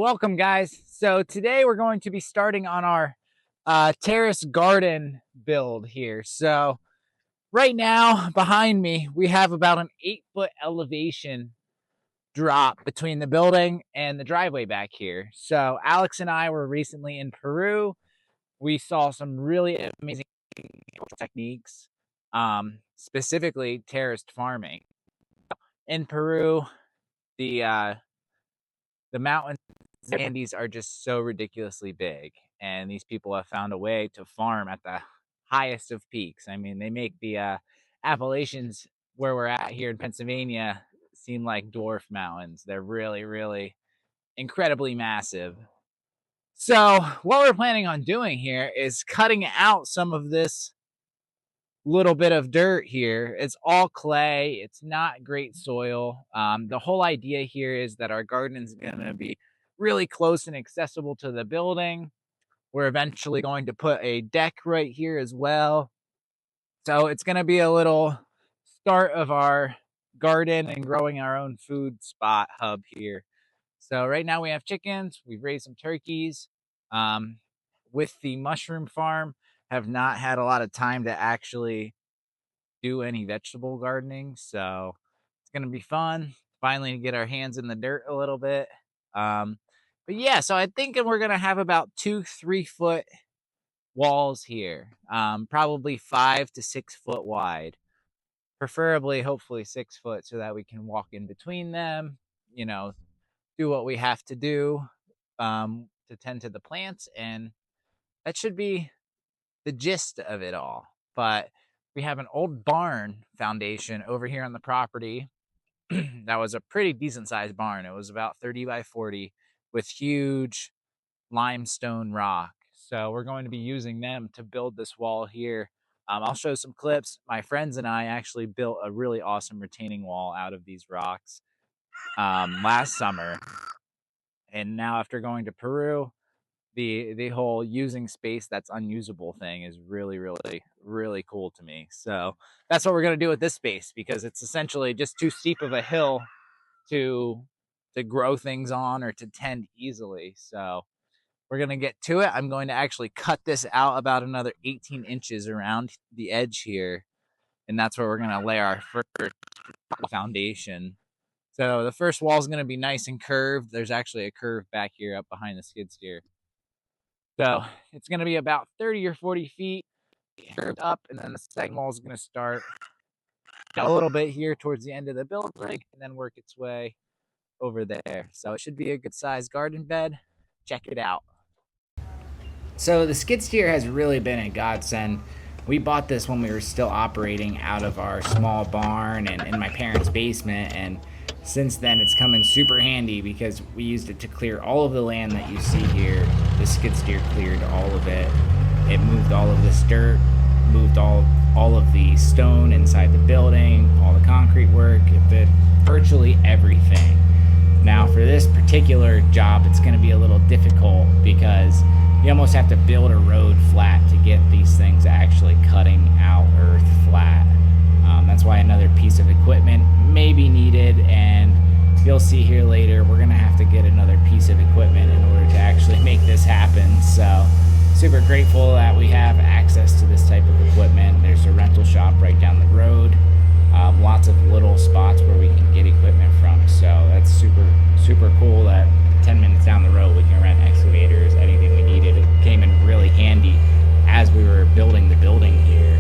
Welcome, guys. So today we're going to be starting on our terrace garden build here. So right now behind me, we have about an 8-foot elevation drop between the building and the driveway back here. So Alex and I were recently in Peru. We saw some really amazing techniques, specifically terraced farming. In Peru, the mountains and Andes are just so ridiculously big, and these people have found a way to farm at the highest of peaks. I mean, they make the Appalachians, where we're at here in Pennsylvania, seem like dwarf mountains. They're really, really incredibly massive. So what we're planning on doing here is cutting out some of this little bit of dirt here. It's all clay. It's not great soil. The whole idea here is that our garden is going to be really close and accessible to the building. We're eventually going to put a deck right here as well. So it's going to be a little start of our garden and growing our own food spot hub here. So right now we have chickens. We've raised some turkeys. With the mushroom farm, have not had a lot of time to actually do any vegetable gardening. So it's going to be fun finally to get our hands in the dirt a little bit. But yeah, so I think we're going to have about 2-3 foot walls here, probably 5 to 6 foot wide, preferably, hopefully 6 foot, so that we can walk in between them, do what we have to do to tend to the plants. And that should be the gist of it all. But we have an old barn foundation over here on the property. That was a pretty decent sized barn. It was about 30 by 40 with huge limestone rock. So we're going to be using them to build this wall here. I'll show some clips. My friends and I actually built a really awesome retaining wall out of these rocks last summer. And now after going to Peru, the whole using space that's unusable thing is really, really, really cool to me. So that's what we're going to do with this space, because it's essentially just too steep of a hill to grow things on or to tend easily. So we're going to get to it. I'm going to actually cut this out about another 18 inches around the edge here. And that's where we're going to lay our first foundation. So the first wall is going to be nice and curved. There's actually a curve back here up behind the skid steer. So it's going to be about 30 or 40 feet curved up, and then the second wall is going to start a little bit here towards the end of the building and then work its way over there. So it should be a good sized garden bed. Check it out. So the skid steer has really been a godsend. We bought this when we were still operating out of our small barn and in my parents' basement, and since then it's come in super handy because we used it to clear all of the land that you see here. The skid steer cleared all of it. It moved all of this dirt, moved all of the stone inside the building, all the concrete work. It did virtually everything. Now for this particular job, it's going to be a little difficult because you almost have to build a road flat to get these things actually cutting out earth flat. That's why another piece of equipment may be needed, and you'll see here later we're going to have to get another piece of equipment in order to actually make this happen. So super grateful that we have access to this type of equipment. There's a rental shop right down the road. Lots of little spots where we can get equipment from. So that's super cool that 10 minutes down the road we can rent excavators, anything we needed. It came in really handy as we were building the building here.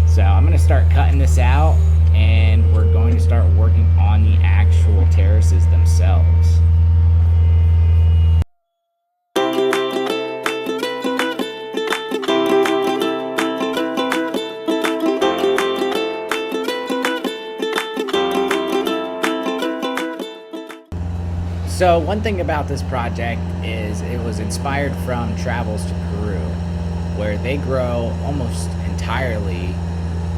So I'm going to start cutting this out, and we're going to start working on the actual terraces themselves. So one thing about this project is it was inspired from travels to Peru, where they grow almost entirely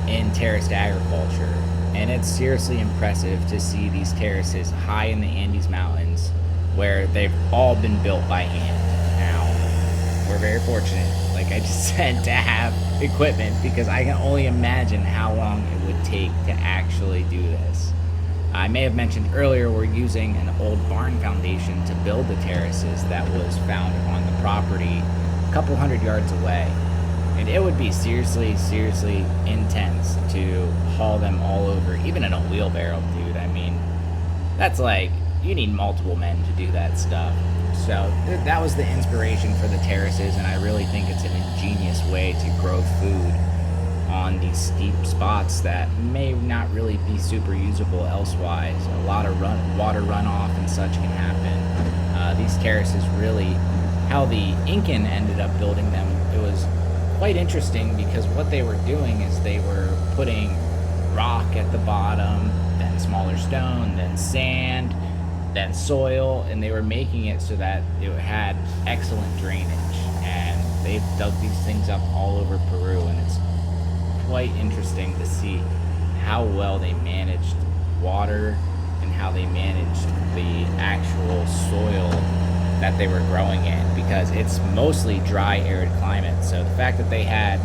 in terraced agriculture. And it's seriously impressive to see these terraces high in the Andes Mountains where they've all been built by hand. Now, we're very fortunate, like I just said, to have equipment, because I can only imagine how long it would take to actually do this. I may have mentioned earlier we're using an old barn foundation to build the terraces that was found on the property a couple hundred yards away. And it would be seriously, seriously intense to haul them all over, even in a wheelbarrow, dude. I mean, that's like, you need multiple men to do that stuff. So that was the inspiration for the terraces, and I really think it's an ingenious way to grow food on these steep spots that may not really be super usable elsewise. A lot of water runoff and such can happen. These terraces really, how the Inkan ended up building them, it was quite interesting because what they were doing is they were putting rock at the bottom, then smaller stone, then sand, then soil, and they were making it so that it had excellent drainage. And they've dug these things up all over Peru, and it's quite interesting to see how well they managed water and how they managed the actual soil that they were growing in, because it's mostly dry, arid climate. So the fact that they had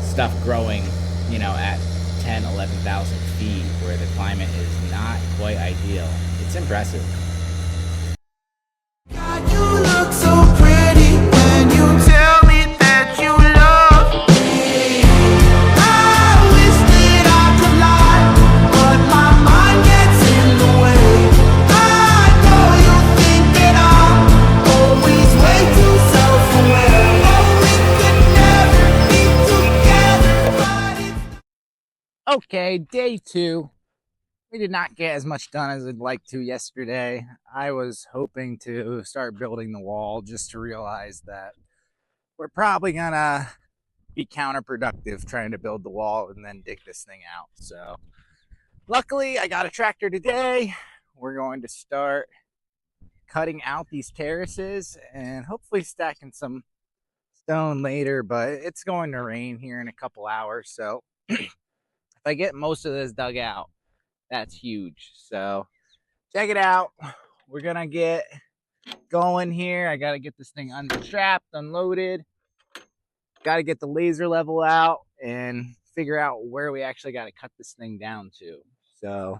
stuff growing, at 10, 11,000 feet where the climate is not quite ideal, it's impressive. God, you look so pretty when you tell me that you love me. I wish that I could lie, but my mind gets in the way. I know you think that I'm always way too self-aware. Oh, we could never be together, but it's Okay, day two. We did not get as much done as I'd like to yesterday. I was hoping to start building the wall, just to realize that we're probably gonna be counterproductive trying to build the wall and then dig this thing out. So luckily I got a tractor today. We're going to start cutting out these terraces and hopefully stacking some stone later, but it's going to rain here in a couple hours. So if I get most of this dug out, that's huge. So check it out. We're gonna get going here. I gotta get this thing unstrapped, unloaded. Gotta get the laser level out and figure out where we actually gotta cut this thing down to. So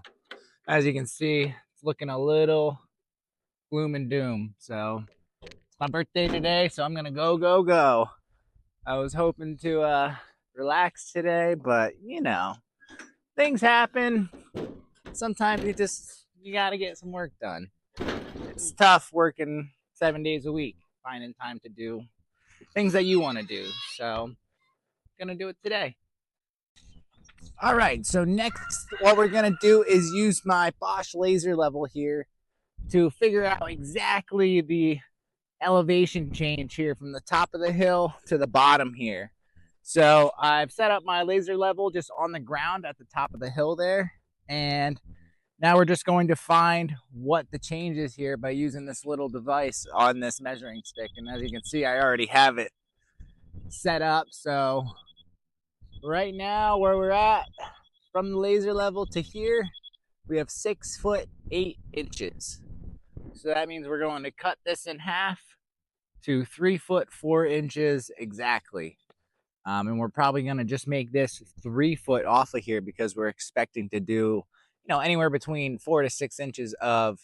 as you can see, it's looking a little gloom and doom. So it's my birthday today, so I'm gonna go. I was hoping to relax today, but things happen. Sometimes you gotta get some work done. It's tough working 7 days a week, finding time to do things that you want to do. So gonna do it today. All right, so next what we're gonna do is use my Bosch laser level here to figure out exactly the elevation change here from the top of the hill to the bottom here. So I've set up my laser level just on the ground at the top of the hill there, and now we're just going to find what the change is here by using this little device on this measuring stick. And as you can see, I already have it set up. So right now where we're at, from the laser level to here, we have 6 foot 8 inches. So that means we're going to cut this in half to 3 foot 4 inches exactly. And we're probably going to just make this 3 foot off of here because we're expecting to do anywhere between 4 to 6 inches of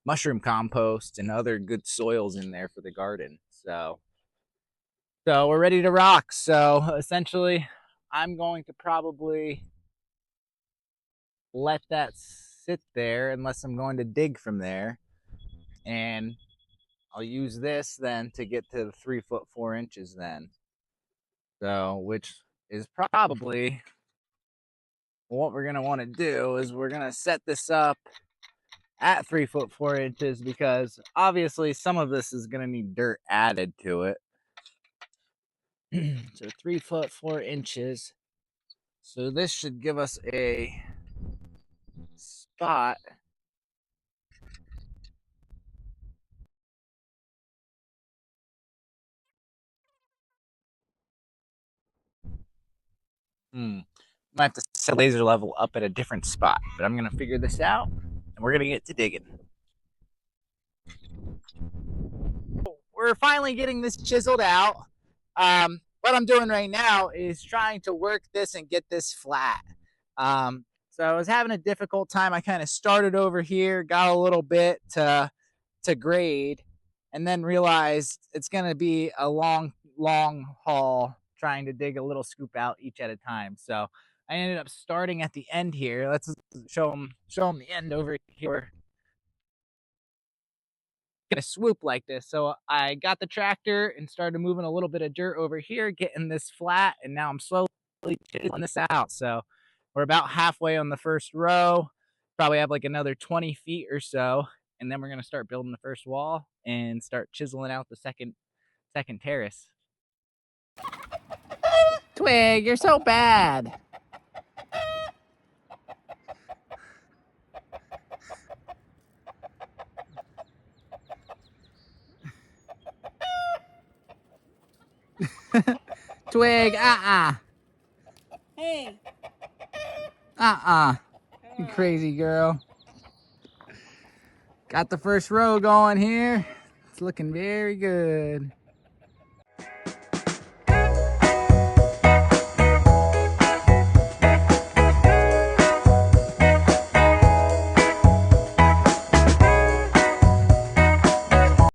mushroom compost and other good soils in there for the garden. So we're ready to rock. So essentially, I'm going to probably let that sit there unless I'm going to dig from there. And I'll use this then to get to the 3 foot 4 inches then. So, which is probably what we're going to want to do is we're going to set this up at 3 foot 4 inches because obviously some of this is going to need dirt added to it. So 3 foot 4 inches. So this should give us a spot. Might have to set laser level up at a different spot, but I'm going to figure this out and we're going to get to digging. We're finally getting this chiseled out. What I'm doing right now is trying to work this and get this flat. So I was having a difficult time. I kind of started over here, got a little bit to grade, and then realized it's going to be a long haul trying to dig a little scoop out each at a time. So I ended up starting at the end here. Let's show them the end over here. Gonna swoop like this. So I got the tractor and started moving a little bit of dirt over here, getting this flat, and now I'm slowly chiseling this out. So we're about halfway on the first row. Probably have like another 20 feet or so, and then we're gonna start building the first wall and start chiseling out the second terrace. Twig, you're so bad. Twig, Hey. you crazy girl. Got the first row going here. It's looking very good.